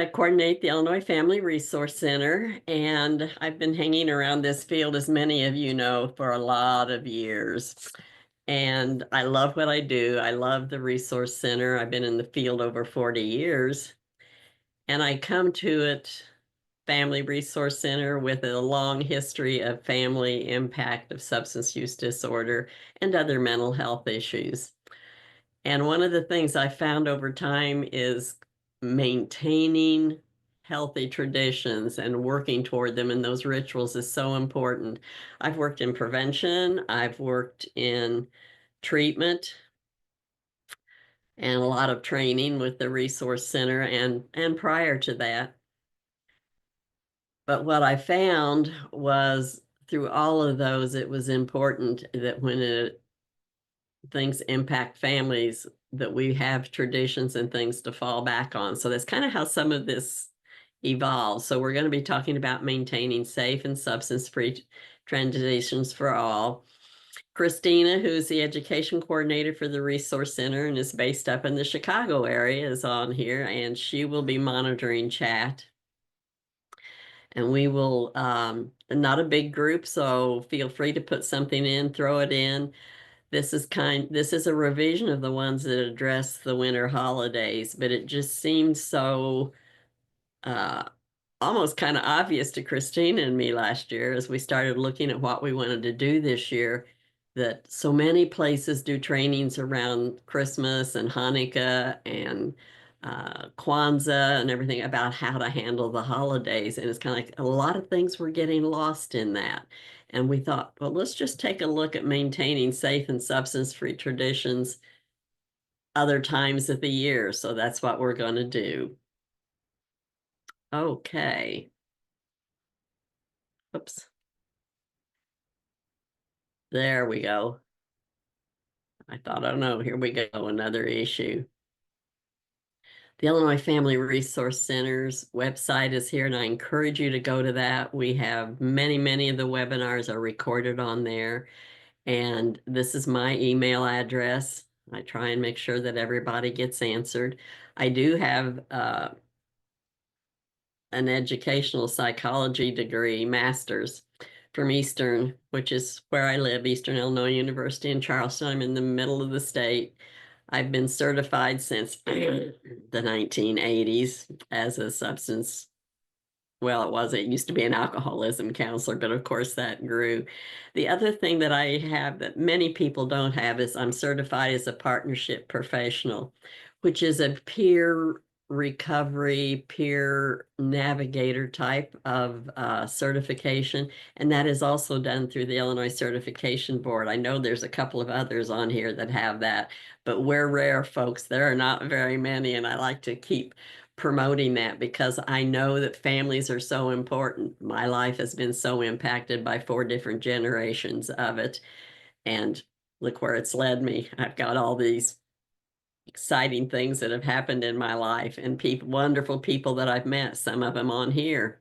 I coordinate the Illinois Family Resource Center, and I've been hanging around this field, as many of you know, for a lot of years. And I love what I do. I love the Resource Center. I've been in the field over 40 years, and I come to it, Family Resource Center, with a long history of family impact of substance use disorder and other mental health issues. And one of the things I found over time is maintaining healthy traditions and working toward them, and those rituals is so important. I've worked in prevention, I've worked in treatment, and a lot of training with the Resource Center and prior to that. But what I found was through all of those, it was important that things impact families, that we have traditions and things to fall back on. So that's kind of how some of this evolves. So we're going to be talking about maintaining safe and substance-free transitions for all. Christina, who's the education coordinator for the Resource Center and is based up in the Chicago area, is on here, and she will be monitoring chat. And we will, not a big group, so feel free to put something in, throw it in. This is a revision of the ones that address the winter holidays, but it just seemed so uh, almost kind of obvious to Christina and me last year as we started looking at what we wanted to do this year, that so many places do trainings around Christmas and Hanukkah and Kwanzaa and everything about how to handle the holidays. And it's kind of like a lot of things were getting lost in that. And we thought, well, let's just take a look at maintaining safe and substance-free traditions other times of the year. So that's what we're going to do. Okay. Oops. There we go. I thought, oh no, here we go, another issue. The Illinois Family Resource Center's website is here, and I encourage you to go to that. We have many of the webinars are recorded on there, and this is my email address. I try and make sure that everybody gets answered. I do have an educational psychology degree, master's, from Eastern, which is where I live, Eastern Illinois University in Charleston. I'm in the middle of the state. I've been certified since the 1980s as a substance. Well, it used to be an alcoholism counselor, but of course that grew. The other thing that I have that many people don't have is I'm certified as a partnership professional, which is a peer recovery, peer navigator type of certification. And that is also done through the Illinois Certification Board. I know there's a couple of others on here that have that, but we're rare, folks. There are not very many, and I like to keep promoting that because I know that families are so important. My life has been so impacted by 4 different generations of it. And look where it's led me. I've got all these exciting things that have happened in my life and wonderful people that I've met, some of them on here.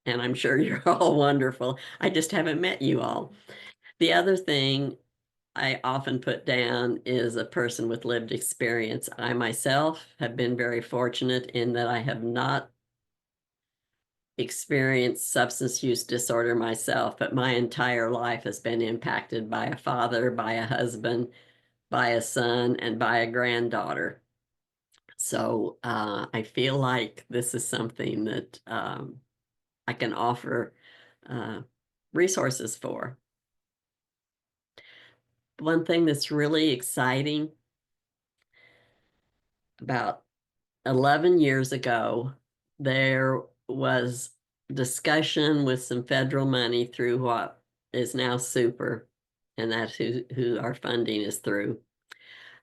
And I'm sure you're all wonderful. I just haven't met you all. The other thing I often put down is a person with lived experience. I myself have been very fortunate in that I have not experienced substance use disorder myself, but my entire life has been impacted by a father, by a husband, by a son, and by a granddaughter. So I feel like this is something that I can offer resources for. One thing that's really exciting, about 11 years ago, there was discussion with some federal money through what is now super, and that's who our funding is through,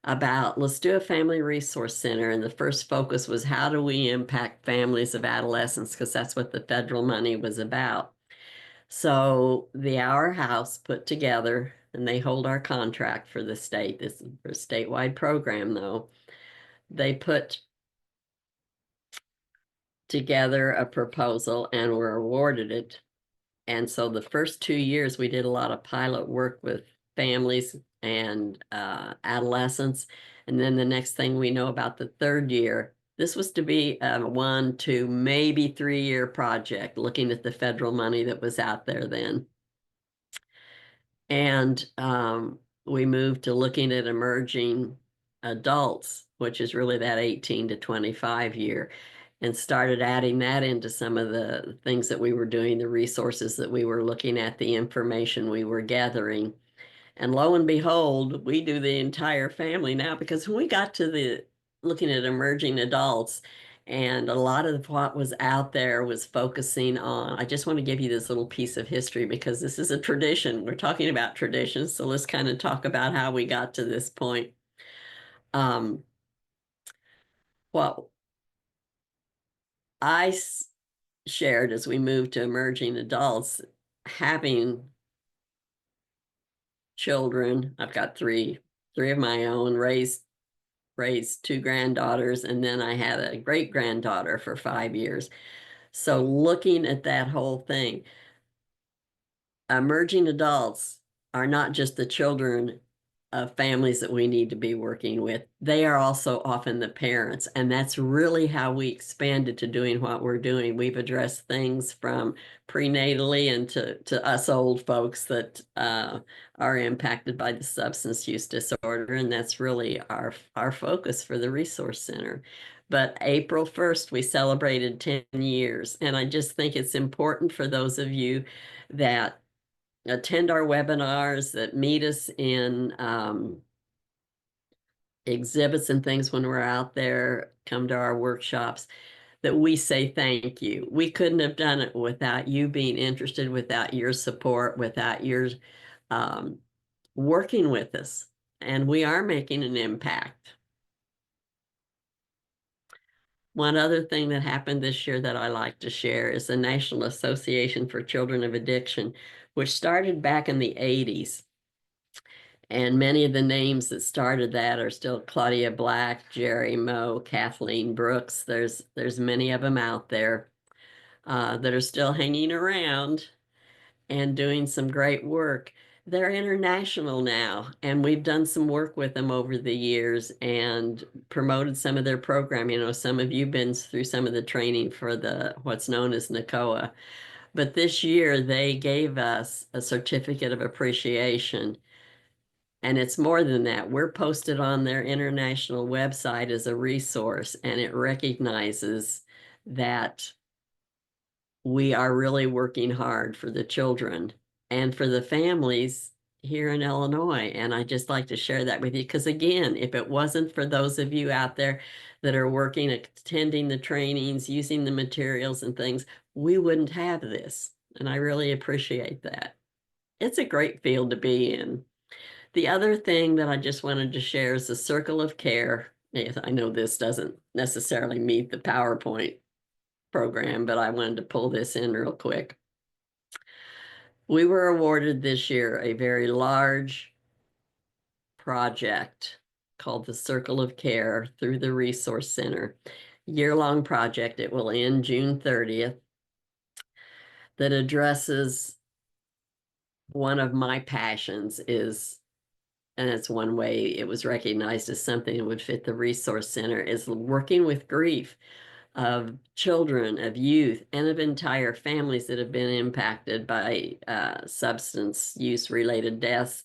about let's do a family resource center. And the first focus was how do we impact families of adolescents, because that's what the federal money was about. So the Our House put together, and they hold our contract for the state. This is a statewide program, though. They put together a proposal and were awarded it. And so the first 2 years, we did a lot of pilot work with families and adolescents. And then the next thing we know, about the third year, This was to be a 1 to maybe 3 year project, looking at the federal money that was out there then. And we moved to looking at emerging adults, which is really that 18 to 25 year, and started adding that into some of the things that we were doing, the resources that we were looking at, the information we were gathering. And lo and behold, we do the entire family now, because when we got to the looking at emerging adults, and a lot of what was out there was focusing on, I just want to give you this little piece of history because this is a tradition. We're talking about traditions, so let's kind of talk about how we got to this point. Um, what I shared as we moved to emerging adults, having children, I've got three of my own, raised two granddaughters, and then I had a great granddaughter for 5 years. So looking at that whole thing, emerging adults are not just the children of families that we need to be working with. They are also often the parents. And that's really how we expanded to doing what we're doing. We've addressed things from prenatally and to us old folks that are impacted by the substance use disorder. And that's really our focus for the Resource Center. But April 1st, we celebrated 10 years. And I just think it's important for those of you that attend our webinars, that meet us in exhibits and things when we're out there, come to our workshops, that we say thank you. We couldn't have done it without you being interested, without your support, without your um, working with us. And we are making an impact. One other thing that happened this year that I like to share is the National Association for Children of Addiction, which started back in the 80s. And many of the names that started that are still Claudia Black, Jerry Moe, Kathleen Brooks. There's many of them out there that are still hanging around and doing some great work. They're international now, and we've done some work with them over the years and promoted some of their program. You know, some of you have been through some of the training for the what's known as NACOA. But this year they gave us a certificate of appreciation. And it's more than that. We're posted on their international website as a resource, and it recognizes that we are really working hard for the children and for the families here in Illinois. And I just like to share that with you because, again, if it wasn't for those of you out there that are working, attending the trainings, using the materials and things, we wouldn't have this. And I really appreciate that. It's a great field to be in. The other thing that I just wanted to share is the circle of care. Yes, I know this doesn't necessarily meet the PowerPoint program, but I wanted to pull this in real quick. We were awarded this year a very large project called the Circle of Care through the Resource Center. Year-long project. It will end June 30th. That addresses one of my passions is, and it's one way it was recognized as something that would fit the Resource Center, is working with grief of children, of youth, and of entire families that have been impacted by substance use related deaths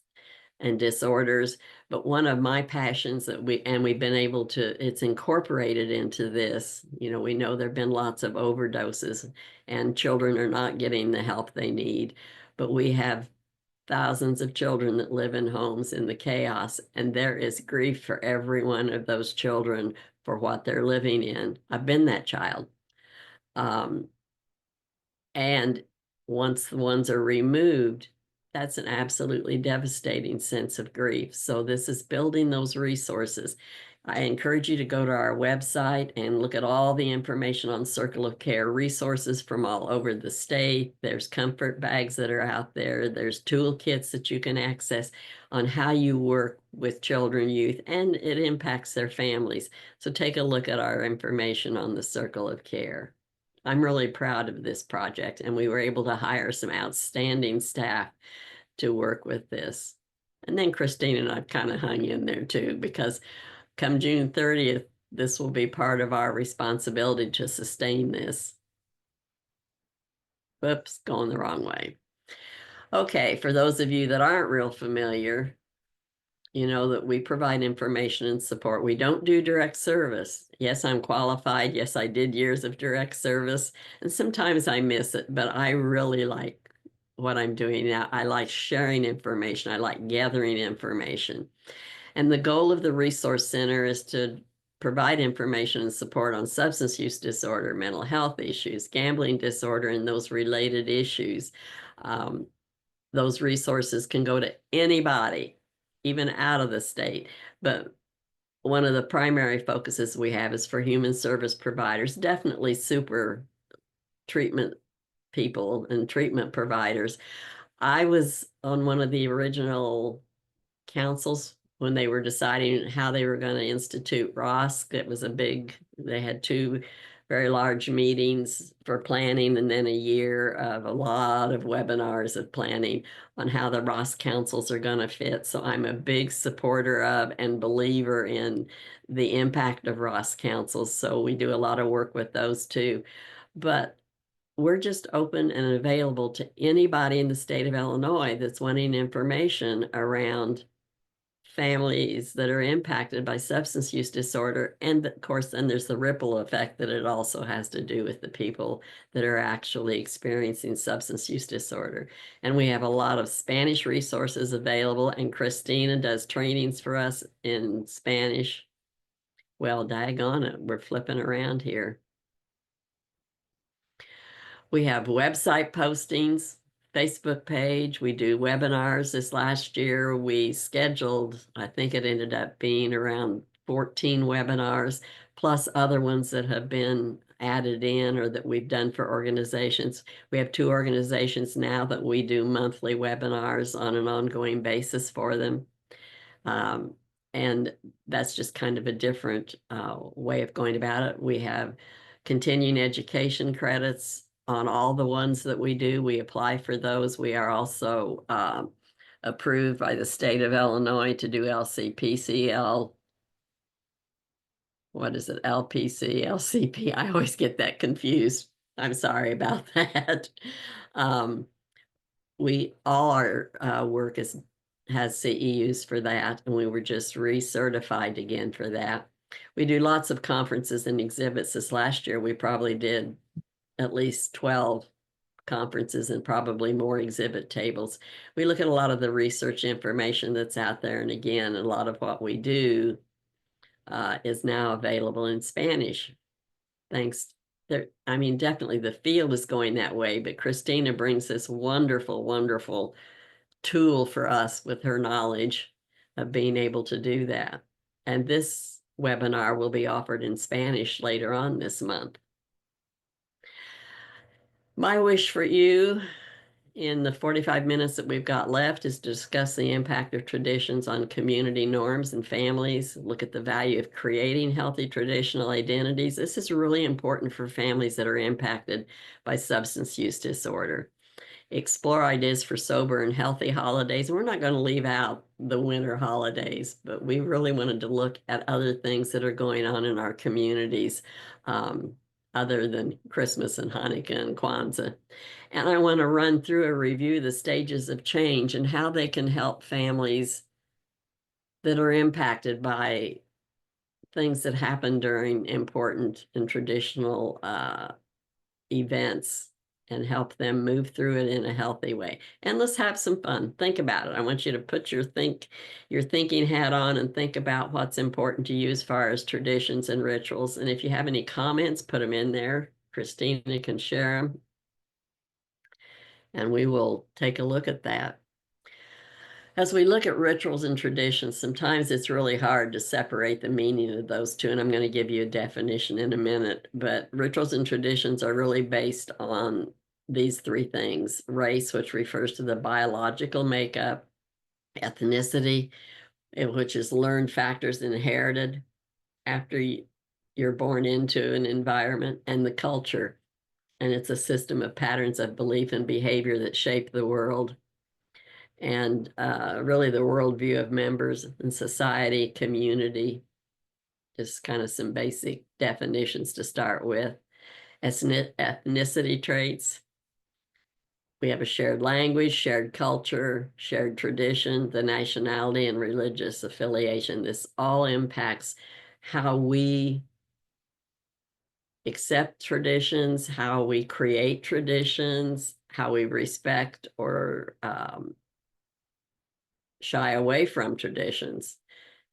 and disorders. But one of my passions that we've been able to, it's incorporated into this. You know, we know there've been lots of overdoses and children are not getting the help they need, but we have thousands of children that live in homes in the chaos, and there is grief for every one of those children for what they're living in. I've been that child. Um, and once the ones are removed, that's an absolutely devastating sense of grief. So this is building those resources. I encourage you to go to our website and look at all the information on Circle of Care resources from all over the state. There's comfort bags that are out there. There's toolkits that you can access on how you work with children, youth, and it impacts their families. So take a look at our information on the Circle of Care. I'm really proud of this project, and we were able to hire some outstanding staff to work with this. And then Christine and I kind of hung in there too, because come June 30th, this will be part of our responsibility to sustain this. Whoops, going the wrong way. Okay, for those of you that aren't real familiar, you know that we provide information and support. We don't do direct service. Yes, I'm qualified. Yes, I did years of direct service, and sometimes I miss it, but I really like what I'm doing now. I like sharing information. I like gathering information. And the goal of the Resource Center is to provide information and support on substance use disorder, mental health issues, gambling disorder, and those related issues. Um, those resources can go to anybody, even out of the state. But one of the primary focuses we have is for human service providers, definitely super treatment people and treatment providers. I was on one of the original councils when they were deciding how they were going to institute ROSC. It was they had two very large meetings for planning and then a year of a lot of webinars of planning on how the ROSC councils are going to fit. So I'm a big supporter of and believer in the impact of ROSC councils. So we do a lot of work with those too. But we're just open and available to anybody in the state of Illinois that's wanting information around families that are impacted by substance use disorder. And of course, then there's the ripple effect that it also has to do with the people that are actually experiencing substance use disorder. And we have a lot of Spanish resources available, and Christina does trainings for us in Spanish. Well, daggone it, we're flipping around here. We have website postings, Facebook page. We do webinars. This last year, we scheduled, I think it ended up being around 14 webinars, plus other ones that have been added in or that we've done for organizations. We have 2 organizations now that we do monthly webinars on an ongoing basis for them. Um, and that's just kind of a different way of going about it. We have continuing education credits on all the ones that we do. We apply for those. We are also approved by the state of Illinois to do LCPCL. What is it? LPC, LCP. I always get that confused. I'm sorry about that. Um, all our work has CEUs for that, and we were just recertified again for that. We do lots of conferences and exhibits. This last year, we probably did at least 12 conferences and probably more exhibit tables. We look at a lot of the research information that's out there, and again, a lot of what we do is now available in Spanish. Thanks. I mean, definitely the field is going that way, but Christina brings this wonderful, wonderful tool for us with her knowledge of being able to do that. And this webinar will be offered in Spanish later on this month. My wish for you in the 45 minutes that we've got left is to discuss the impact of traditions on community norms and families, look at the value of creating healthy traditional identities. This is really important for families that are impacted by substance use disorder. Explore ideas for sober and healthy holidays. We're not going to leave out the winter holidays, but we really wanted to look at other things that are going on in our communities other than Christmas and Hanukkah and Kwanzaa. And I want to run through a review the stages of change and how they can help families that are impacted by things that happen during important and traditional events and help them move through it in a healthy way. And let's have some fun. Think about it. I want you to put your thinking hat on and think about what's important to you as far as traditions and rituals. And if you have any comments, put them in there. Christina can share them. And we will take a look at that. As we look at rituals and traditions, sometimes it's really hard to separate the meaning of those two, and I'm going to give you a definition in a minute. But rituals and traditions are really based on these 3 things: race, which refers to the biological makeup; ethnicity, which is learned factors inherited after you're born into an environment; and the culture, and it's a system of patterns of belief and behavior that shape the world and really the worldview of members in society, community. Just kind of some basic definitions to start with. Ethnicity traits. We have a shared language, shared culture, shared tradition, the nationality and religious affiliation. This all impacts how we accept traditions, how we create traditions, how we respect or shy away from traditions.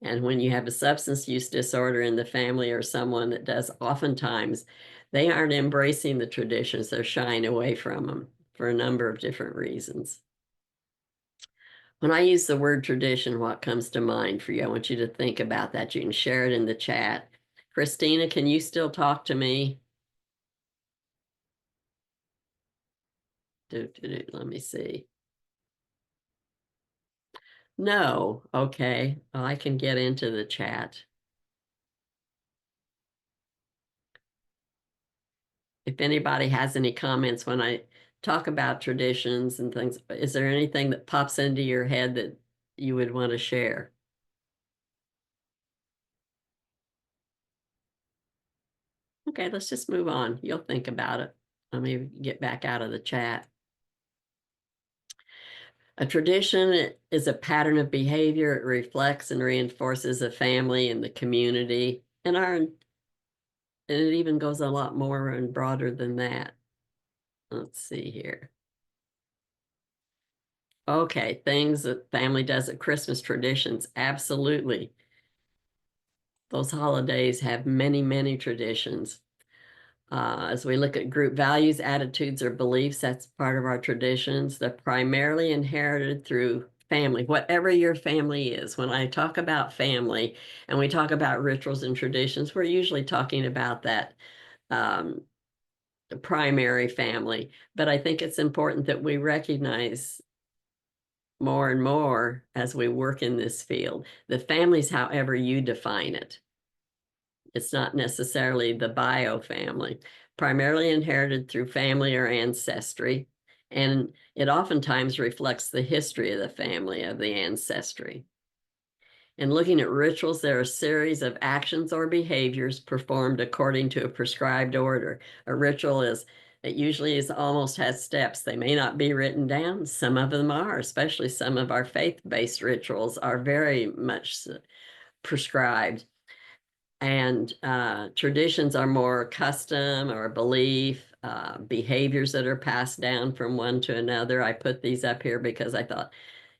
And when you have a substance use disorder in the family or someone that does, oftentimes they aren't embracing the traditions, they're shying away from them for a number of different reasons. When I use the word tradition, what comes to mind for you? I want you to think about that. You can share it in the chat. Christina, can you still talk to me? Let me see. No, okay. Well, I can get into the chat. If anybody has any comments when I talk about traditions and things, is there anything that pops into your head that you would want to share? Okay, let's just move on. You'll think about it. Let me get back out of the chat. A tradition is a pattern of behavior. It reflects and reinforces a family and the community. And it even goes a lot more and broader than that. Let's see here. Okay, things that family does at Christmas, traditions. Absolutely. Those holidays have many, many traditions. As we look at group values, attitudes, or beliefs, that's part of our traditions. They're primarily inherited through family, whatever your family is. When I talk about family and we talk about rituals and traditions, we're usually talking about that um, primary family. But I think it's important that we recognize more and more as we work in this field. The family's however you define it. It's not necessarily the bio family, primarily inherited through family or ancestry. And it oftentimes reflects the history of the family, of the ancestry. In looking at rituals, there are a series of actions or behaviors performed according to a prescribed order. A ritual it usually almost has steps. They may not be written down. Some of them are, especially some of our faith-based rituals are very much prescribed. And traditions are more custom or belief, behaviors that are passed down from one to another. I put these up here because I thought,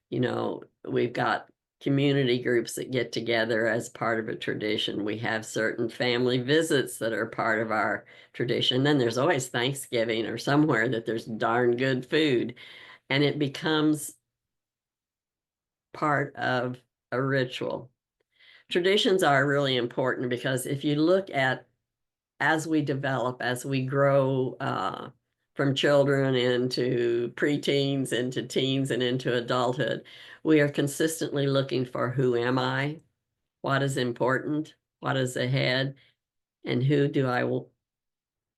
we've got community groups that get together as part of a tradition. We have certain family visits that are part of our tradition. Then there's always Thanksgiving or somewhere that there's darn good food. And it becomes part of a ritual. Traditions are really important because if you look at as we develop, as we grow from children into preteens, into teens, and into adulthood, we are consistently looking for who am I, what is important, what is ahead, and who do I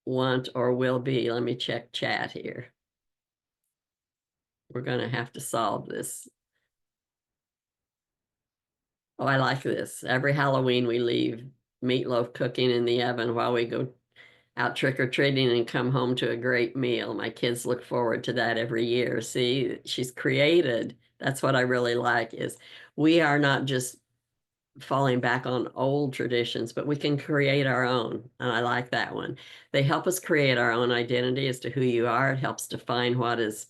want or will be. Let me check chat here. We're going to have to solve this. Oh, I like this. Every Halloween, we leave meatloaf cooking in the oven while we go out trick-or-treating and come home to a great meal. My kids look forward to that every year. See, she's created. That's what I really like is we are not just falling back on old traditions, but we can create our own. And I like that one. They help us create our own identity as to who you are. It helps define what is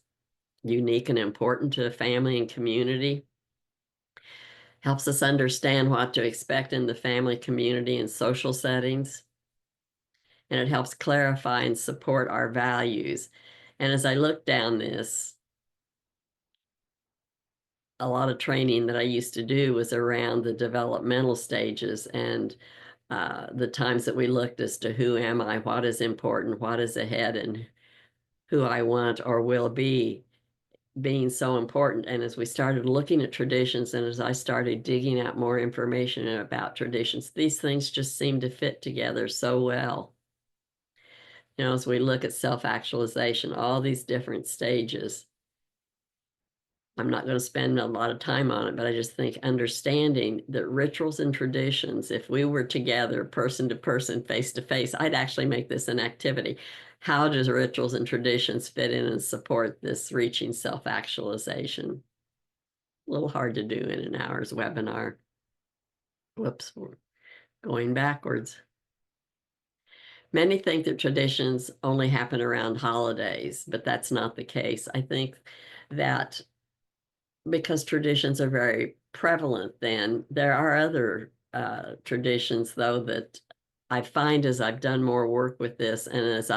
unique and important to a family and community. Helps us understand what to expect in the family, community, and social settings. And it helps clarify and support our values. And as I look down this, a lot of training that I used to do was around the developmental stages and the times that we looked as to who am I, what is important, what is ahead, and who I want or will be being so important. And as we started looking at traditions and as I started digging out more information about traditions, these things just seem to fit together so well. As we look at self-actualization, all these different stages. I'm not going to spend a lot of time on it, but I just think understanding that rituals and traditions, if we were together, person to person, face to face, I'd actually make this an activity. How does rituals and traditions fit in and support this reaching self-actualization? A little hard to do in an hour's webinar. Whoops, we're going backwards. Many think that traditions only happen around holidays, but that's not the case. I think that because traditions are very prevalent, then there are other traditions, though, that I find as I've done more work with this and as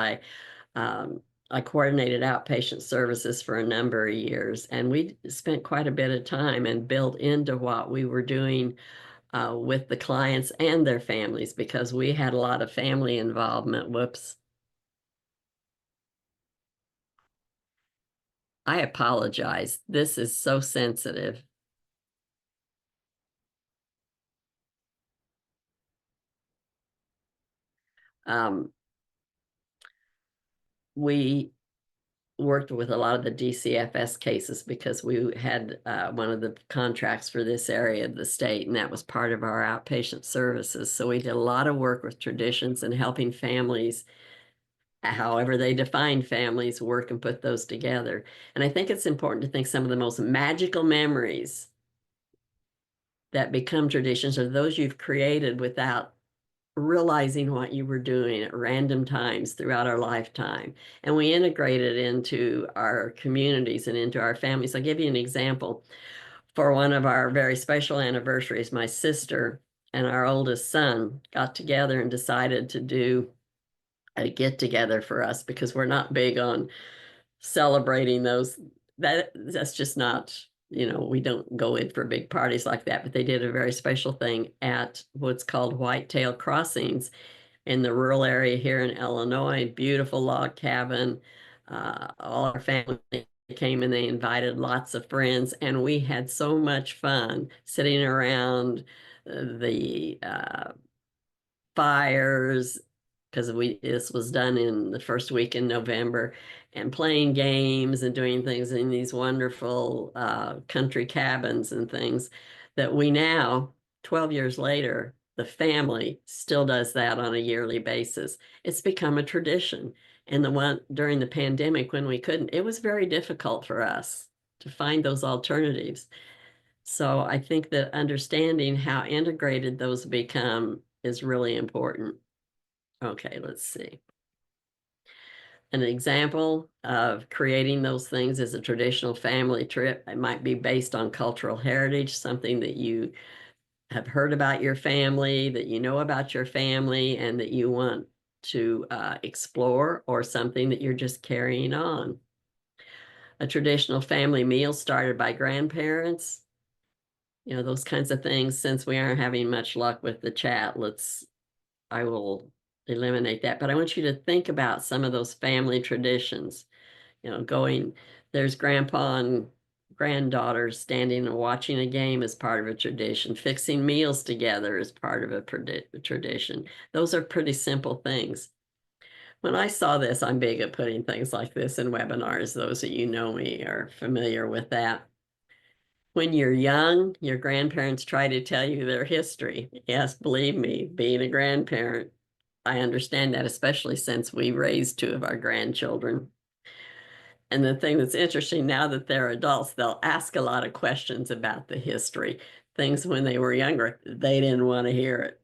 um, I coordinated outpatient services for a number of years, and we spent quite a bit of time and built into what we were doing with the clients and their families because we had a lot of family involvement. Whoops. I apologize. This is so sensitive. Um, we worked with a lot of the DCFS cases because we had one of the contracts for this area of the state, and that was part of our outpatient services. So we did a lot of work with traditions and helping families, however they define families, work and put those together. And I think it's important to think some of the most magical memories that become traditions are those you've created without realizing what you were doing at random times throughout our lifetime. And we integrate it into our communities and into our families. I'll give you an example. For one of our very special anniversaries, my sister and our oldest son got together and decided to do a get together for us because we're not big on celebrating those. That's just not, we don't go in for big parties like that, but they did a very special thing at what's called Whitetail Crossings in the rural area here in Illinois. Beautiful log cabin. All our family came and they invited lots of friends, and we had so much fun sitting around the fires because this was done in the first week in November, and playing games and doing things in these wonderful country cabins and things that we now, 12 years later, the family still does that on a yearly basis. It's become a tradition. And the one during the pandemic when we couldn't, it was very difficult for us to find those alternatives. So I think that understanding how integrated those become is really important. Okay, let's see. An example of creating those things is a traditional family trip. It might be based on cultural heritage, something that you have heard about your family, that you know about your family, and that you want to explore, or something that you're just carrying on. A traditional family meal started by grandparents, those kinds of things. Since we aren't having much luck with the chat, I will eliminate that. But I want you to think about some of those family traditions, there's grandpa and granddaughters standing and watching a game as part of a tradition. Fixing meals together is part of a tradition. Those are pretty simple things. When I saw this, I'm big at putting things like this in webinars. Those of you know me are familiar with that. When you're young, your grandparents try to tell you their history. Yes, believe me, being a grandparent, I understand that, especially since we raised two of our grandchildren. And the thing that's interesting now that they're adults, they'll ask a lot of questions about the history. Things when they were younger, they didn't want to hear it.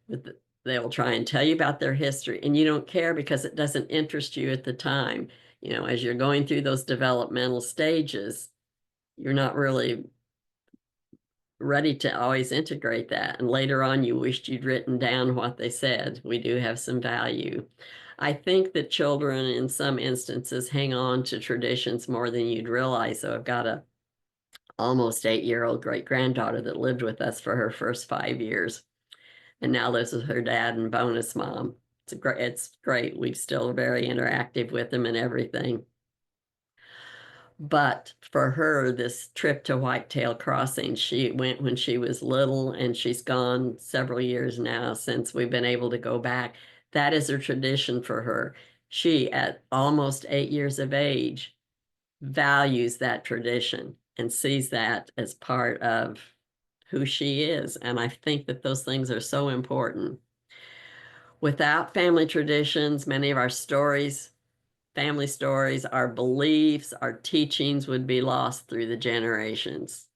But they will try and tell you about their history, and you don't care because it doesn't interest you at the time. As you're going through those developmental stages, you're not really ready to always integrate that. And later on, you wished you'd written down what they said. We do have some value. I think that children, in some instances, hang on to traditions more than you'd realize. So I've got a almost 8-year-old great granddaughter that lived with us for her first 5 years, and now lives with her dad and bonus mom. It's great. We're still very interactive with them and everything. But for her, this trip to Whitetail Crossing, she went when she was little, and she's gone several years now since we've been able to go back. That is a tradition for her. She, at almost 8 years of age, values that tradition. and sees that as part of who she is. And I think that those things are so important. Without family traditions, many of our stories, family stories, our beliefs, our teachings would be lost through the generations.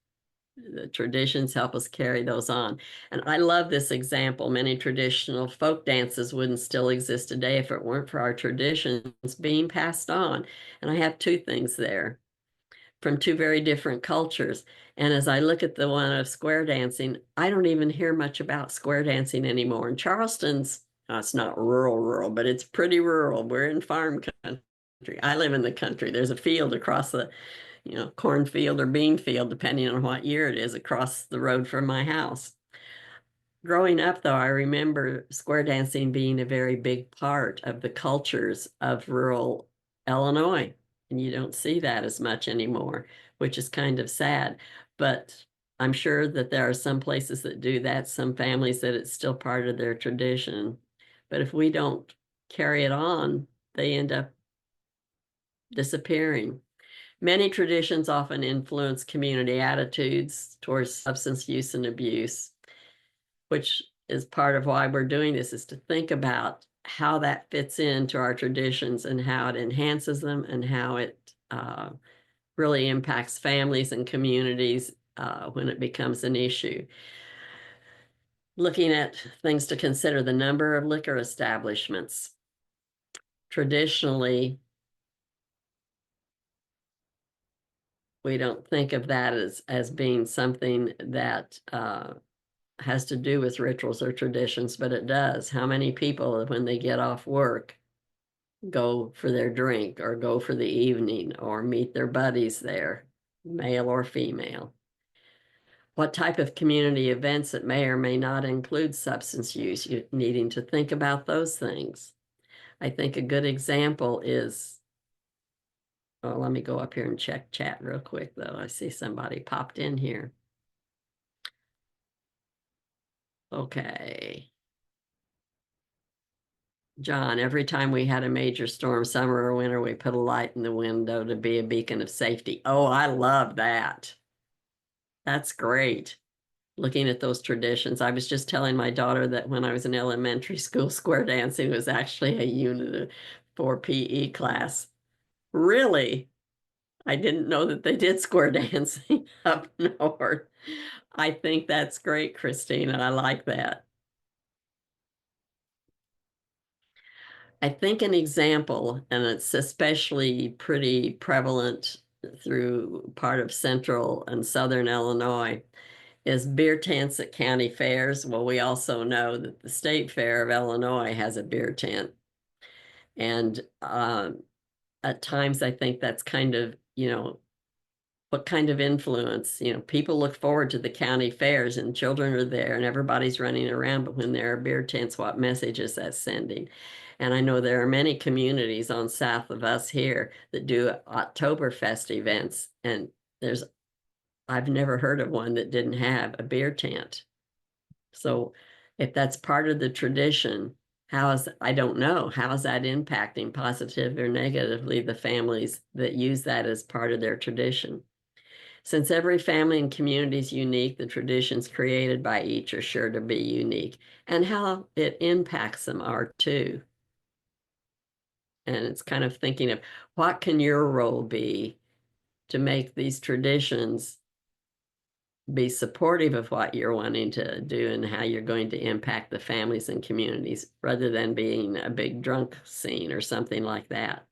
The traditions help us carry those on. And I love this example. Many traditional folk dances wouldn't still exist today if it weren't for our traditions being passed on. And I have two things there from two very different cultures. And as I look at the one of square dancing, I don't even hear much about square dancing anymore. In Charleston's, it's not rural, but it's pretty rural. We're in farm country. I live in the country. There's a field across the, cornfield or bean field, depending on what year it is, across the road from my house. Growing up, though, I remember square dancing being a very big part of the cultures of rural Illinois. And you don't see that as much anymore, which is kind of sad. But I'm sure that there are some places that do that, some families that it's still part of their tradition. But if we don't carry it on, they end up disappearing. Many traditions often influence community attitudes towards substance use and abuse, which is part of why we're doing this, is to think about how that fits into our traditions and how it enhances them and how it really impacts families and communities when it becomes an issue. Looking at things to consider, the number of liquor establishments. Traditionally, we don't think of that as being something that has to do with rituals or traditions, but it does. How many people, when they get off work, go for their drink or go for the evening or meet their buddies there, male or female? What type of community events that may or may not include substance use? You're needing to think about those things. I think a good example is, well, let me go up here and check chat real quick, though. I see somebody popped in here. Okay. John, every time we had a major storm, summer or winter, we put a light in the window to be a beacon of safety. Oh, I love that. That's great. Looking at those traditions. I was just telling my daughter that when I was in elementary school, square dancing was actually a unit for PE class. Really? I didn't know that they did square dancing up north. I think that's great, Christina. I like that. I think an example, and it's especially pretty prevalent through part of central and southern Illinois, is beer tents at county fairs. Well, we also know that the State Fair of Illinois has a beer tent. And at times, I think that's kind of, what kind of influence, people look forward to the county fairs and children are there and everybody's running around, but when there are beer tents, what message is that sending? And I know there are many communities on south of us here that do Oktoberfest events, and I've never heard of one that didn't have a beer tent. So if that's part of the tradition, I don't know, how is that impacting positive or negatively the families that use that as part of their tradition? Since every family and community is unique, the traditions created by each are sure to be unique, and how it impacts them are too. And it's kind of thinking of what can your role be to make these traditions be supportive of what you're wanting to do and how you're going to impact the families and communities rather than being a big drunk scene or something like that.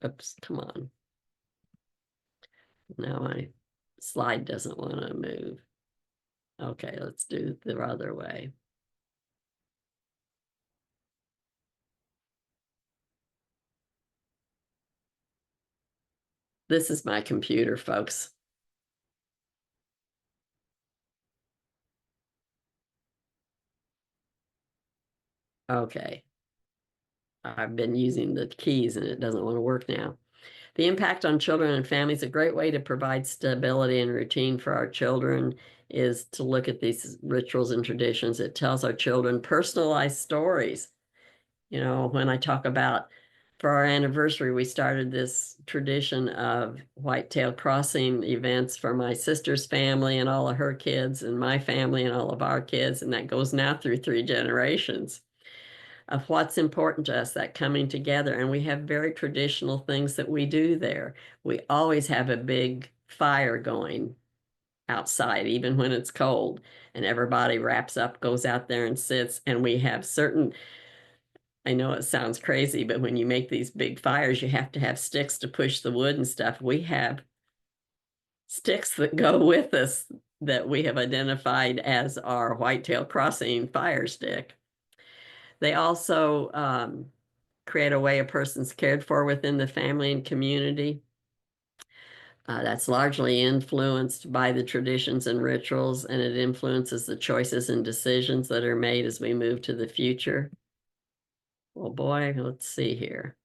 Oops, come on. Now my slide doesn't want to move. Okay, let's do it the other way. This is my computer, folks. Okay. I've been using the keys and it doesn't want to work now. The impact on children and families, a great way to provide stability and routine for our children is to look at these rituals and traditions. It tells our children personalized stories. When I talk about for our anniversary, we started this tradition of whitetail crossing events for my sister's family and all of her kids, and my family and all of our kids. And that goes now through 3 generations of what's important to us, that coming together. And we have very traditional things that we do there. We always have a big fire going outside, even when it's cold, and everybody wraps up, goes out there and sits. And we have certain, I know it sounds crazy, but when you make these big fires, you have to have sticks to push the wood and stuff. We have sticks that go with us that we have identified as our whitetail crossing fire stick. They also create a way a person's cared for within the family and community. That's largely influenced by the traditions and rituals, and it influences the choices and decisions that are made as we move to the future. Well, boy, let's see here.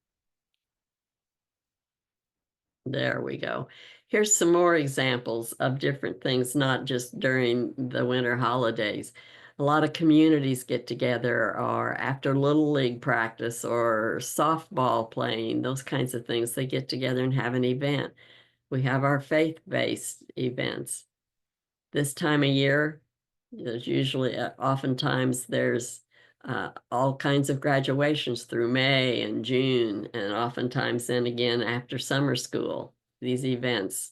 There we go. Here's some more examples of different things, not just during the winter holidays. A lot of communities get together, or after Little League practice or softball playing, those kinds of things. They get together and have an event. We have our faith-based events. This time of year, there's usually, oftentimes there's all kinds of graduations through May and June, and oftentimes then again after summer school. These events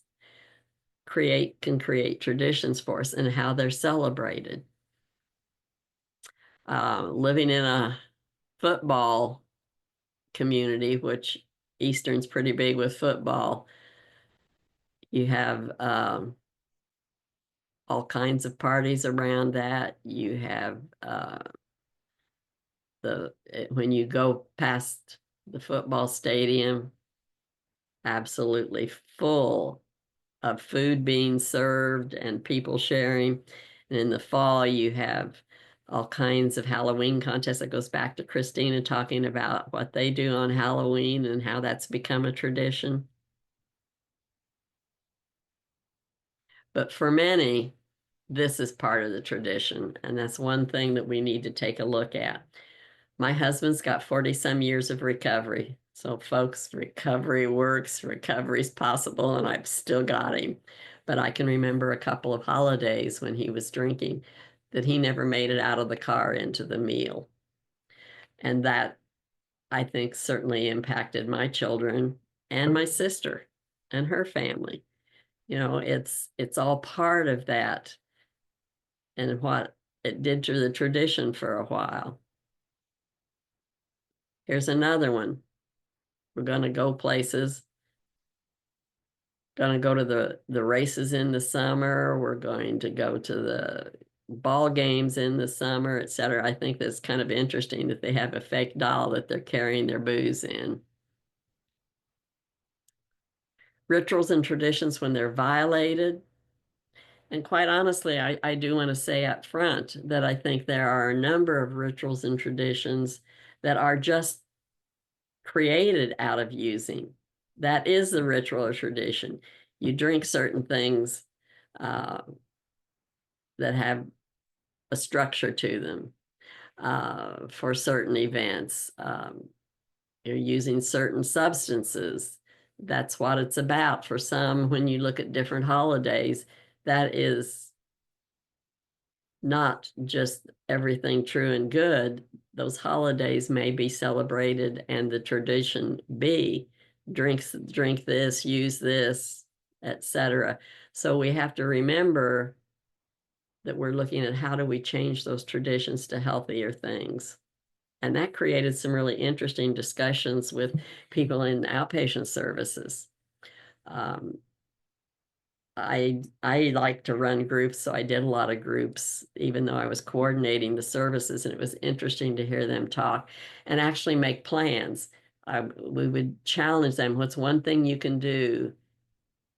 can create traditions for us and how they're celebrated. Living in a football community, which Eastern's pretty big with football, you have all kinds of parties around that. You have when you go past the football stadium, absolutely full of food being served and people sharing. And in the fall, you have all kinds of Halloween contests. That goes back to Christina talking about what they do on Halloween and how that's become a tradition. But for many, this is part of the tradition, and that's one thing that we need to take a look at. My husband's got 40 some years of recovery. So folks, recovery works, recovery's possible, and I've still got him. But I can remember a couple of holidays when he was drinking that he never made it out of the car into the meal. And that, I think, certainly impacted my children and my sister and her family. You know, it's all part of that and what it did to the tradition for a while. Here's another one. We're going to go places, going to go to the races in the summer. We're going to go to the ball games in the summer, etc. I think that's kind of interesting that they have a fake doll that they're carrying their booze in. Rituals and traditions when they're violated. And quite honestly, I do want to say up front that I think there are a number of rituals and traditions that are just created out of using. That is the ritual or tradition. You drink certain things uh, that have a structure to them for certain events. You're using certain substances. That's what it's about. For some, when you look at different holidays, that is not just everything true and good. Those holidays may be celebrated and the tradition be drink this, use this, etc. So we have to remember that we're looking at how do we change those traditions to healthier things. And that created some really interesting discussions with people in outpatient services. I like to run groups, so I did a lot of groups, even though I was coordinating the services, and it was interesting to hear them talk and actually make plans. We would challenge them, what's one thing you can do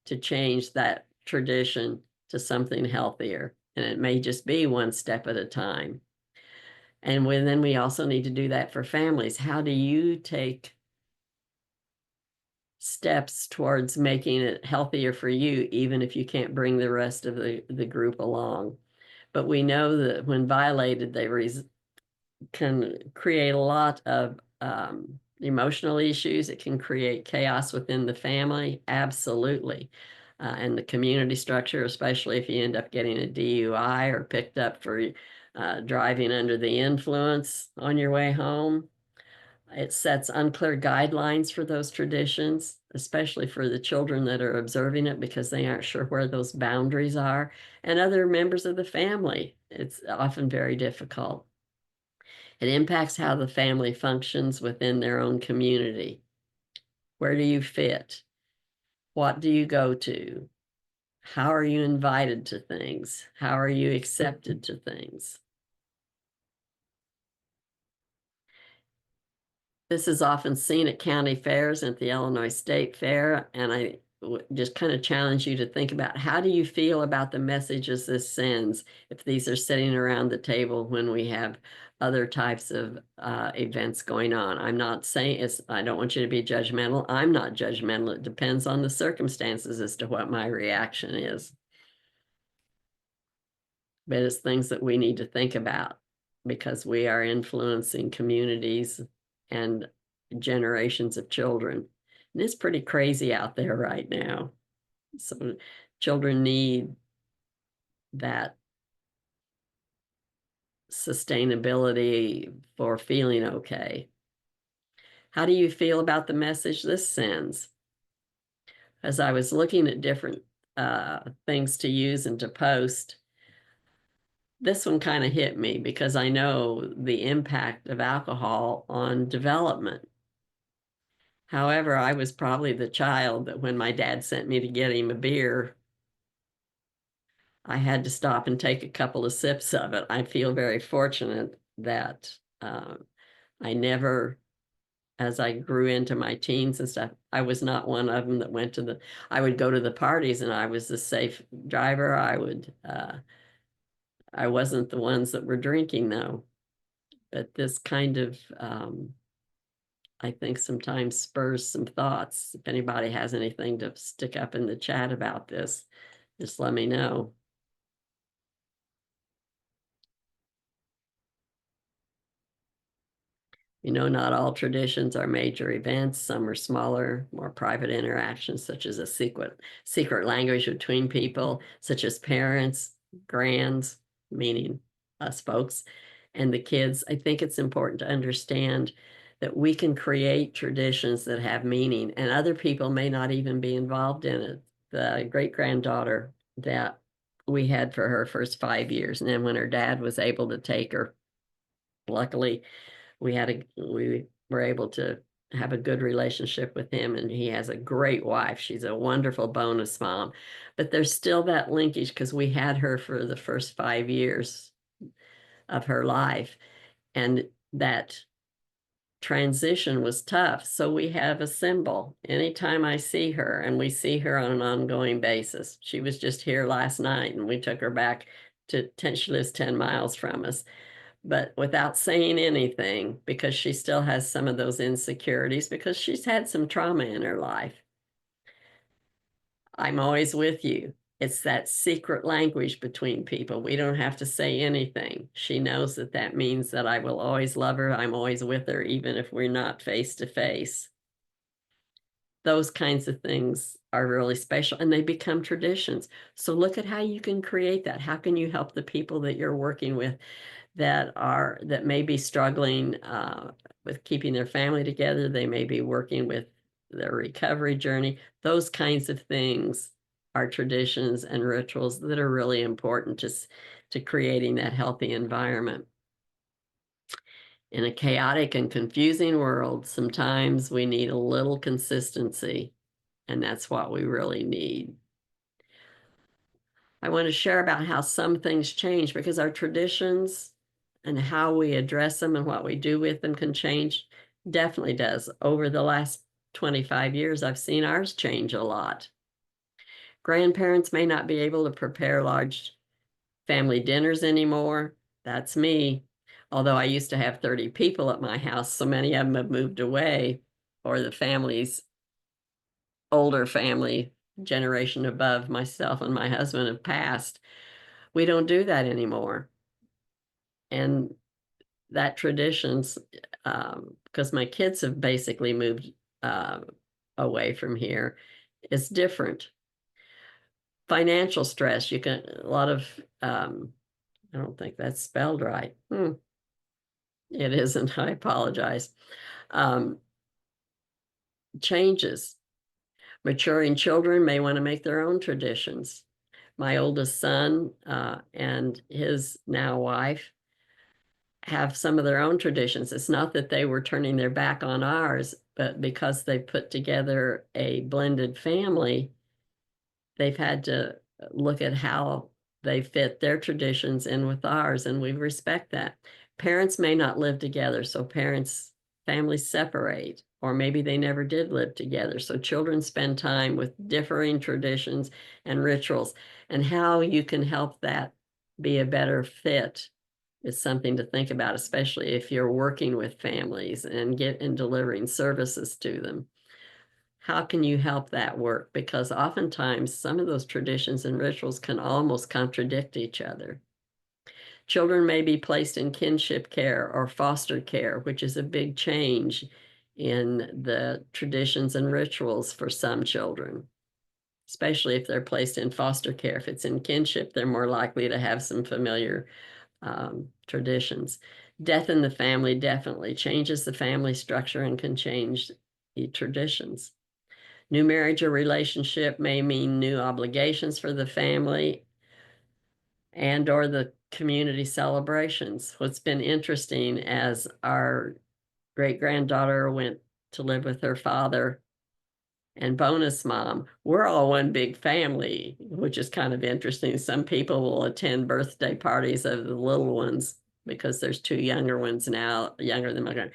to change that tradition to something healthier? And it may just be one step at a time. And then we also need to do that for families. How do you take steps towards making it healthier for you, even if you can't bring the rest of the group along? But we know that when violated, they can create a lot of Emotional issues. It can create chaos within the family. Absolutely. And the community structure, especially if you end up getting a DUI or picked up for driving under the influence on your way home. It sets unclear guidelines for those traditions, especially for the children that are observing it because they aren't sure where those boundaries are, and other members of the family. It's often very difficult. It impacts how the family functions within their own community. Where do you fit? What do you go to? How are you invited to things? How are you accepted to things? This is often seen at county fairs and at the Illinois State Fair, and I just kind of challenge you to think about how do you feel about the messages this sends if these are sitting around the table when we have other types of events going on. I'm not saying it's, I don't want you to be judgmental. I'm not judgmental. It depends on the circumstances as to what my reaction is. But it's things that we need to think about because we are influencing communities and generations of children. And it's pretty crazy out there right now. So children need that sustainability for feeling okay. How do you feel about the message this sends? As I was looking at different things to use and to post, this one kind of hit me because I know the impact of alcohol on development. However, I was probably the child that when my dad sent me to get him a beer, I had to stop and take a couple of sips of it. I feel very fortunate that I never, as I grew into my teens and stuff, I was not one of them that went to the, I would go to the parties and I was the safe driver. I wasn't the ones that were drinking though. But this kind of, I think sometimes spurs some thoughts. If anybody has anything to stick up in the chat about this, just let me know. You know, not all traditions are major events. Some are smaller, more private interactions, such as a secret language between people, such as parents, grands, meaning us folks, and the kids. I think it's important to understand that we can create traditions that have meaning, and other people may not even be involved in it. The great granddaughter that we had for her first 5 years, and then when her dad was able to take her, luckily we were able to have a good relationship with him, and he has a great wife. She's a wonderful bonus mom, but there's still that linkage because we had her for the first 5 years of her life, and that transition was tough. So we have a symbol anytime I see her, and we see her on an ongoing basis. She was just here last night and we took her back to 10, she lives 10 miles from us, but without saying anything because she still has some of those insecurities because she's had some trauma in her life. I'm always with you. It's that secret language between people. We don't have to say anything. She knows that that means that I will always love her. I'm always with her, even if we're not face to face. Those kinds of things are really special and they become traditions. So look at how you can create that. How can you help the people that you're working with that may be struggling with keeping their family together? They may be working with their recovery journey. Those kinds of things are traditions and rituals that are really important to creating that healthy environment. In a chaotic and confusing world, sometimes we need a little consistency, and that's what we really need. I want to share about how some things change because our traditions and how we address them and what we do with them can change. Definitely does. Over the last 25 years, I've seen ours change a lot. Grandparents may not be able to prepare large family dinners anymore. That's me. Although I used to have 30 people at my house, so many of them have moved away, or the families, older family generation above myself and my husband have passed. We don't do that anymore. And that traditions, because my kids have basically moved uh, away from here, is different. Financial stress, you can, a lot of, I don't think that's spelled right. It isn't, I apologize. Um, Changes. Maturing children may want to make their own traditions. My oldest son and his now wife have some of their own traditions. It's not that they were turning their back on ours, but because they put together a blended family, they've had to look at how they fit their traditions in with ours, and we respect that. Parents may not live together, so families separate, or maybe they never did live together. So children spend time with differing traditions and rituals, and how you can help that be a better fit is something to think about, especially if you're working with families and delivering services to them. How can you help that work? Because oftentimes some of those traditions and rituals can almost contradict each other. Children may be placed in kinship care or foster care, which is a big change in the traditions and rituals for some children, especially if they're placed in foster care. If it's in kinship, they're more likely to have some familiar traditions. Death in the family definitely changes the family structure and can change the traditions. New marriage or relationship may mean new obligations for the family and or the community celebrations. What's been interesting as our great-granddaughter went to live with her father and bonus mom, we're all one big family, which is kind of interesting. Some people will attend birthday parties of the little ones because there's two younger ones now, younger than my grand.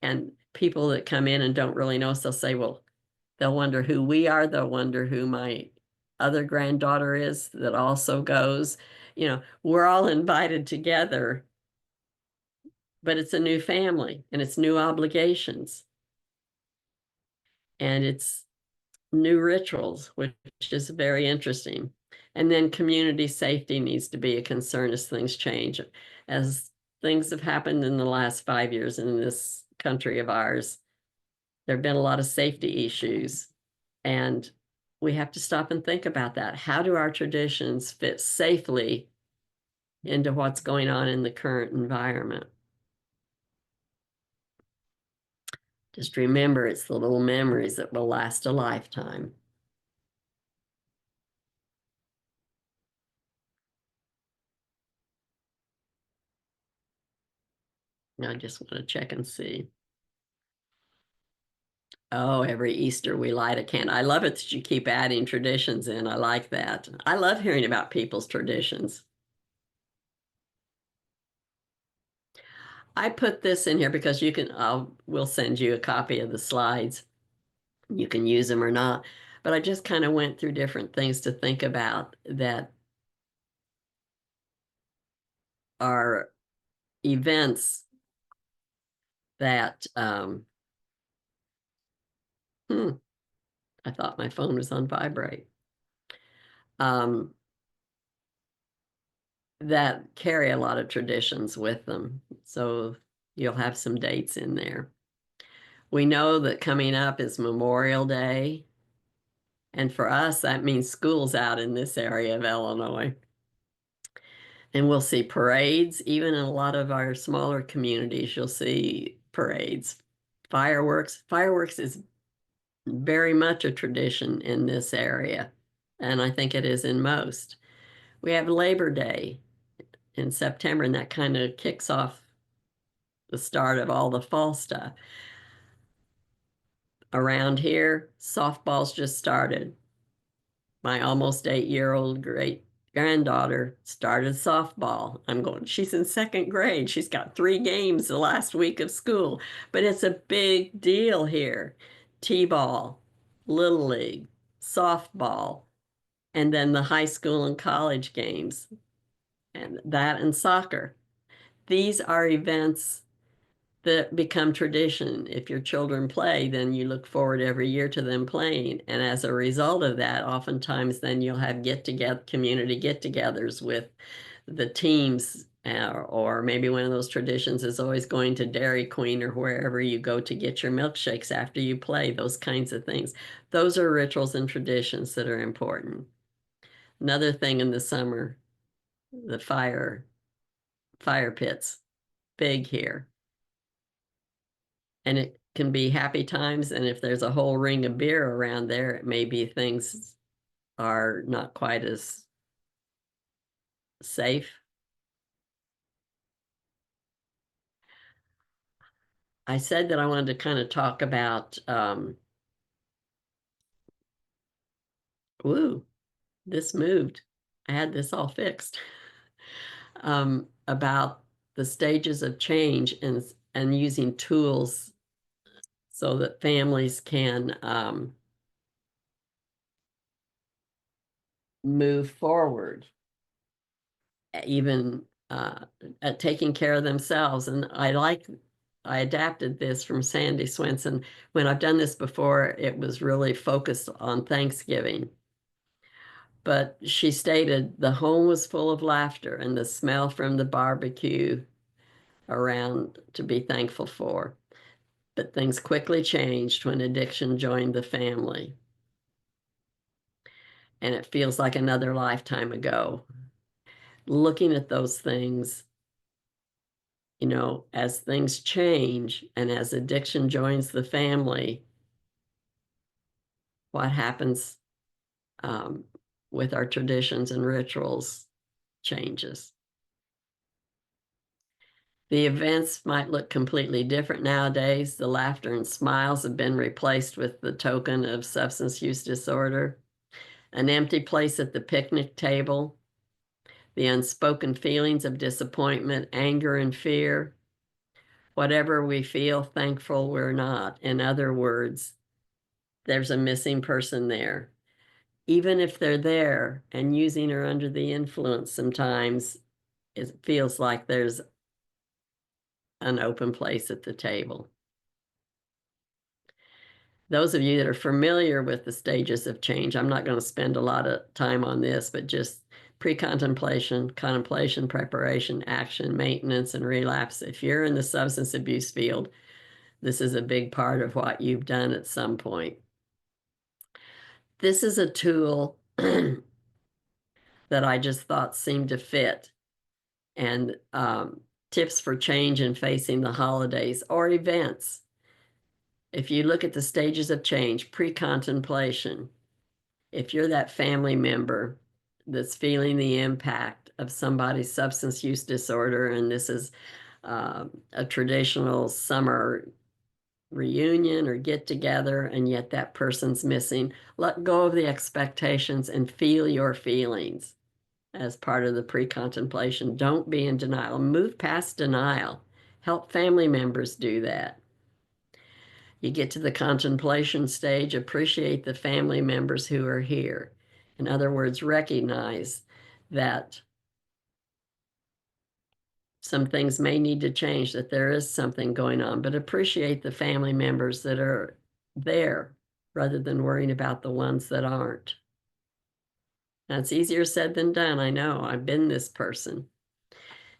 And people that come in and don't really know us, they'll say, well, they'll wonder who we are. They'll wonder who my other granddaughter is that also goes. We're all invited together, but it's a new family and it's new obligations and it's new rituals, which is very interesting. And then community safety needs to be a concern as things change. As things have happened in the last 5 years in this country of ours, there have been a lot of safety issues. And we have to stop and think about that. How do our traditions fit safely into what's going on in the current environment? Just remember, it's the little memories that will last a lifetime. I just want to check and see. Oh, every Easter we light a candle. I love it that you keep adding traditions in. I like that. I love hearing about people's traditions. I put this in here because we'll send you a copy of the slides. You can use them or not. But I just kind of went through different things to think about that are events that, I thought my phone was on vibrate, um, that carry a lot of traditions with them. So you'll have some dates in there. We know that coming up is Memorial Day. And for us, that means school's out in this area of Illinois. And we'll see parades, even in a lot of our smaller communities, you'll see parades. Fireworks. Fireworks is very much a tradition in this area, and I think it is in most. We have Labor Day in September, and that kind of kicks off the start of all the fall stuff. Around here, softball's just started. My almost 8-year-old great granddaughter started softball. I'm going, she's in second grade. She's got 3 games the last week of school, but it's a big deal here. T-ball, Little League, softball, and then the high school and college games, and soccer. These are events that become tradition. If your children play, then you look forward every year to them playing. And as a result of that, oftentimes then you'll have community get-togethers with the teams or maybe one of those traditions is always going to Dairy Queen or wherever you go to get your milkshakes after you play, those kinds of things. Those are rituals and traditions that are important. Another thing in the summer, the fire pits, big here. And it can be happy times, and if there's a whole ring of beer around there, maybe things are not quite as safe. I said that I wanted to kind of talk about, woo, this moved. I had this all fixed. About the stages of change and using tools so that families can move forward, even at taking care of themselves. And I adapted this from Sandy Swenson. When I've done this before, it was really focused on Thanksgiving. But she stated the home was full of laughter and the smell from the barbecue around to be thankful for. But things quickly changed when addiction joined the family. And it feels like another lifetime ago. Looking at those things, as things change and as addiction joins the family, what happens um, with our traditions and rituals changes. The events might look completely different nowadays. The laughter and smiles have been replaced with the token of substance use disorder, an empty place at the picnic table, the unspoken feelings of disappointment, anger, and fear. Whatever we feel, thankful we're not. In other words, there's a missing person there. Even if they're there and using or under the influence, sometimes it feels like there's an open place at the table. Those of you that are familiar with the stages of change, I'm not going to spend a lot of time on this, but just pre-contemplation, contemplation, preparation, action, maintenance, and relapse. If you're in the substance abuse field, this is a big part of what you've done at some point. This is a tool that I just thought seemed to fit, and tips for change in facing the holidays or events. If you look at the stages of change, pre-contemplation, if you're that family member that's feeling the impact of somebody's substance use disorder, and this is a traditional summer reunion or get together, and yet that person's missing, let go of the expectations and feel your feelings as part of the pre-contemplation. Don't be in denial. Move past denial. Help family members do that. You get to the contemplation stage, appreciate the family members who are here. In other words, recognize that some things may need to change, that there is something going on, but appreciate the family members that are there rather than worrying about the ones that aren't. That's easier said than done. I know, I've been this person.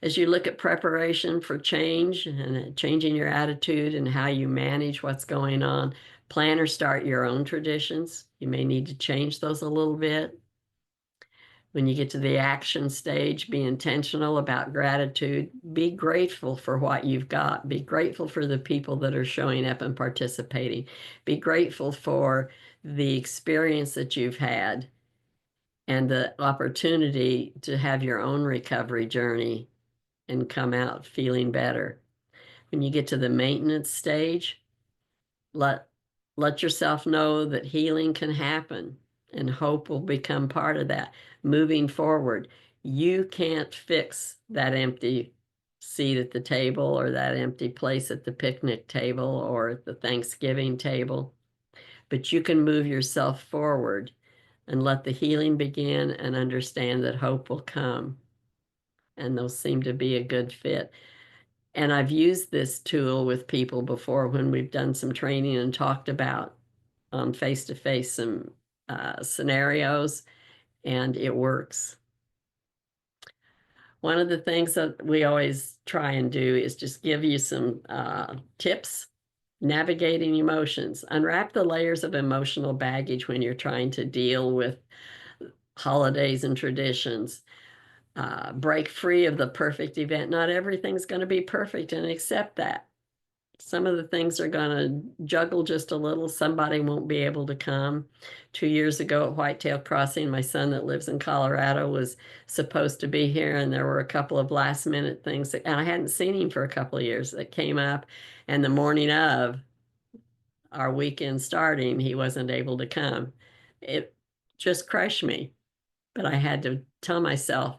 As you look at preparation for change and changing your attitude and how you manage what's going on, plan or start your own traditions. You may need to change those a little bit. When you get to the action stage, be intentional about gratitude. Be grateful for what you've got. Be grateful for the people that are showing up and participating. Be grateful for the experience that you've had and the opportunity to have your own recovery journey and come out feeling better. When you get to the maintenance stage, let yourself know that healing can happen and hope will become part of that. Moving forward, you can't fix that empty seat at the table or that empty place at the picnic table or at the Thanksgiving table, but you can move yourself forward and let the healing begin and understand that hope will come. And those seem to be a good fit. And I've used this tool with people before when we've done some training and talked about face-to-face some scenarios, and it works. One of the things that we always try and do is just give you some tips. Navigating emotions. Unwrap the layers of emotional baggage when you're trying to deal with holidays and traditions. Break free of the perfect event. Not everything's going to be perfect, and accept that. Some of the things are going to juggle just a little. Somebody won't be able to come. 2 years ago at Whitetail Crossing, my son that lives in Colorado was supposed to be here, and there were a couple of last minute things and I hadn't seen him for a couple of years that came up. And the morning of our weekend starting, he wasn't able to come. It just crushed me, but I had to tell myself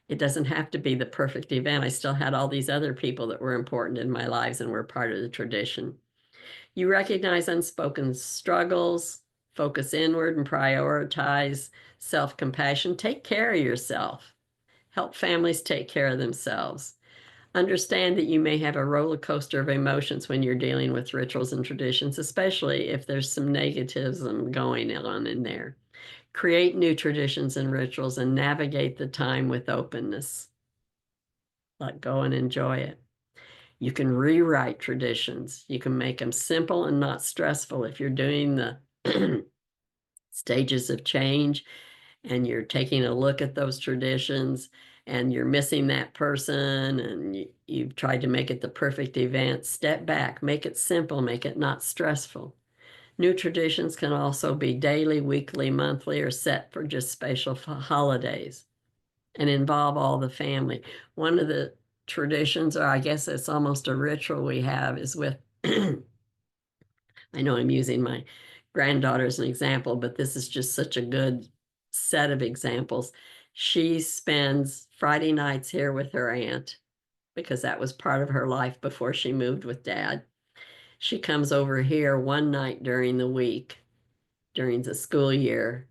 it doesn't have to be the perfect event. I still had all these other people that were important in my lives and were part of the tradition. You recognize unspoken struggles, focus inward and prioritize self-compassion. Take care of yourself. Help families take care of themselves. Understand that you may have a roller coaster of emotions when you're dealing with rituals and traditions, especially if there's some negativism going on in there. Create new traditions and rituals and navigate the time with openness. Let go and enjoy it. You can rewrite traditions. You can make them simple and not stressful. If you're doing the stages of change and you're taking a look at those traditions and you're missing that person and you've tried to make it the perfect event, step back, make it simple, make it not stressful. New traditions can also be daily, weekly, monthly, or set for just special holidays and involve all the family. One of the traditions, or I guess it's almost a ritual we have, is with, I know I'm using my granddaughter as an example, but this is just such a good set of examples. She spends Friday nights here with her aunt because that was part of her life before she moved with dad. She comes over here one night during the week, during the school year,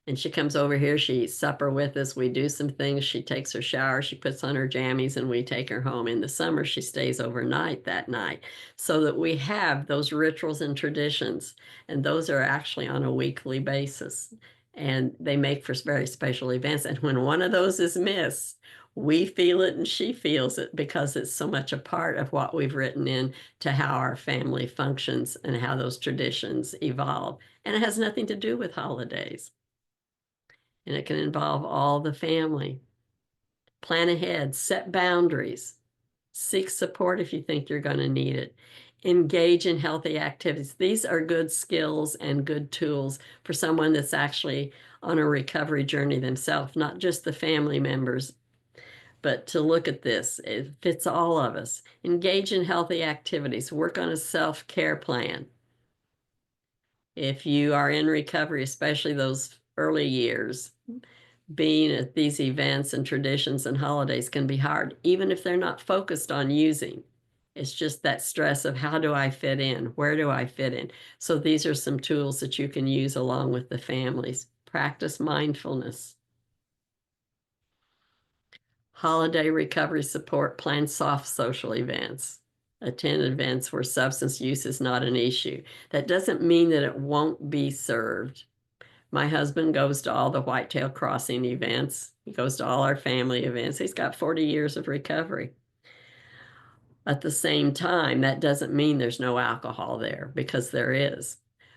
and she comes over here, she eats supper with us, we do some things, she takes her shower, she puts on her jammies, and we take her home. In the summer, she stays overnight that night, so that we have those rituals and traditions, and those are actually on a weekly basis, and they make for very special events. And when one of those is missed, we feel it and she feels it because it's so much a part of what we've written in to how our family functions and how those traditions evolve. And it has nothing to do with holidays, and it can involve all the family. Plan ahead, set boundaries, seek support if you think you're going to need it. Engage in healthy activities. These are good skills and good tools for someone that's actually on a recovery journey themselves, not just the family members, but to look at this. It fits all of us. Engage in healthy activities. Work on a self-care plan. If you are in recovery, especially those early years, being at these events and traditions and holidays can be hard, even if they're not focused on using. It's just that stress of how do I fit in? Where do I fit in? So these are some tools that you can use along with the families. Practice mindfulness. Holiday recovery support, plan soft social events. Attend events where substance use is not an issue. That doesn't mean that it won't be served. My husband goes to all the Whitetail Crossing events. He goes to all our family events. He's got 40 years of recovery. At the same time, that doesn't mean there's no alcohol there, because there is.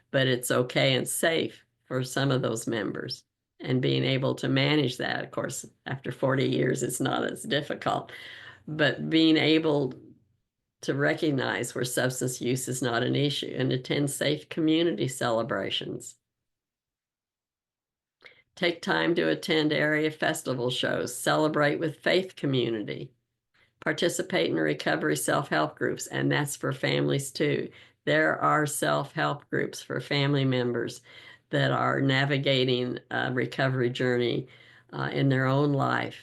But it's okay and safe for some of those members. And being able to manage that, of course, after 40 years, it's not as difficult. But being able to recognize where substance use is not an issue and attend safe community celebrations. Take time to attend area festival shows, celebrate with faith community, participate in recovery self-help groups, and that's for families too. There are self-help groups for family members that are navigating a recovery journey in their own life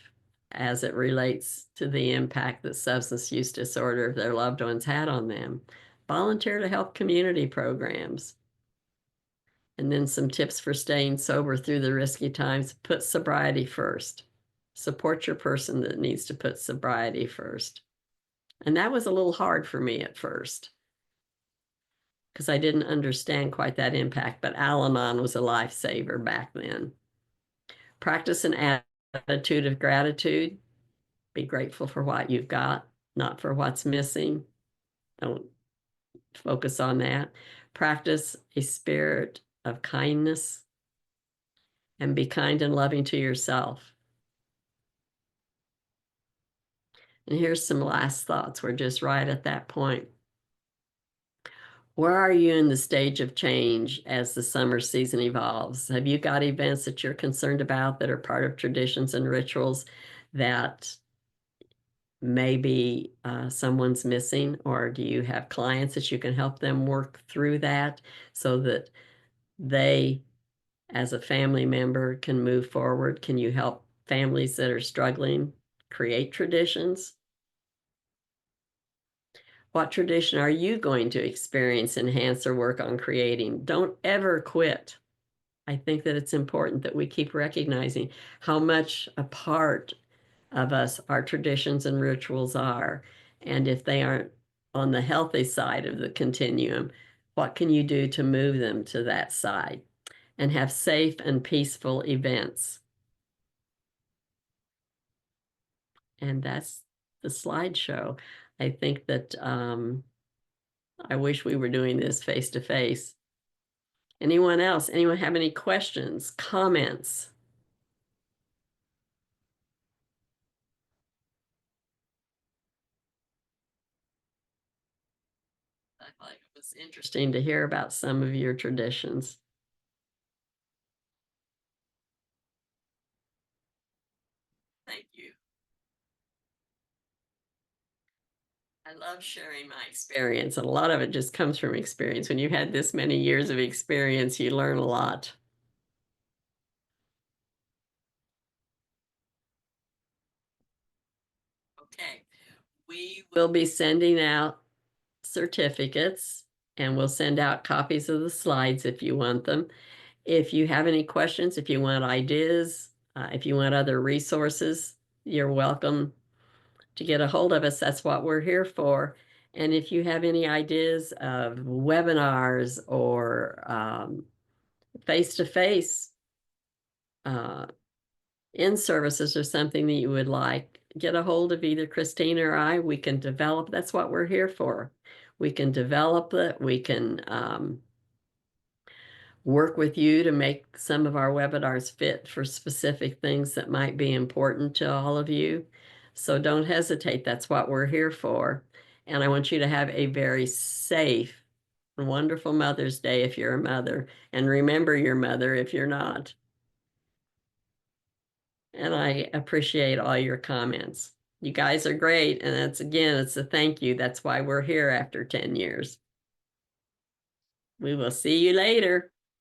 as it relates to the impact that substance use disorder of their loved ones had on them. Volunteer to help community programs. And then some tips for staying sober through the risky times. Put sobriety first. Support your person that needs to put sobriety first. And that was a little hard for me at first because I didn't understand quite that impact, but Al-Anon was a lifesaver back then. Practice an attitude of gratitude. Be grateful for what you've got, not for what's missing. Don't focus on that. Practice a spirit of kindness and be kind and loving to yourself. And here's some last thoughts. We're just right at that point. Where are you in the stage of change as the summer season evolves? Have you got events that you're concerned about that are part of traditions and rituals that maybe someone's missing? Or do you have clients that you can help them work through that so that they, as a family member, can move forward? Can you help families that are struggling create traditions? What tradition are you going to experience, enhance, or work on creating? Don't ever quit. I think that it's important that we keep recognizing how much a part of us our traditions and rituals are. And if they aren't on the healthy side of the continuum, what can you do to move them to that side and have safe and peaceful events? And that's the slideshow. I think that I wish we were doing this face to face. Anyone else? Anyone have any questions, comments? I thought it was interesting to hear about some of your traditions. Thank you. I love sharing my experience, and a lot of it just comes from experience. When you had this many years of experience, you learn a lot. Okay, we will be sending out certificates and we'll send out copies of the slides if you want them. If you have any questions, if you want ideas, if you want other resources, you're welcome to get a hold of us. That's what we're here for. And if you have any ideas of webinars or face-to-face in-services or something that you would like, get a hold of either Christine or I. We can develop. That's what we're here for. We can develop it. We can work with you to make some of our webinars fit for specific things that might be important to all of you. So don't hesitate. That's what we're here for. And I want you to have a very safe and wonderful Mother's Day if you're a mother. And remember your mother if you're not. And I appreciate all your comments. You guys are great. And that's, again, it's a thank you. That's why we're here after 10 years. We will see you later.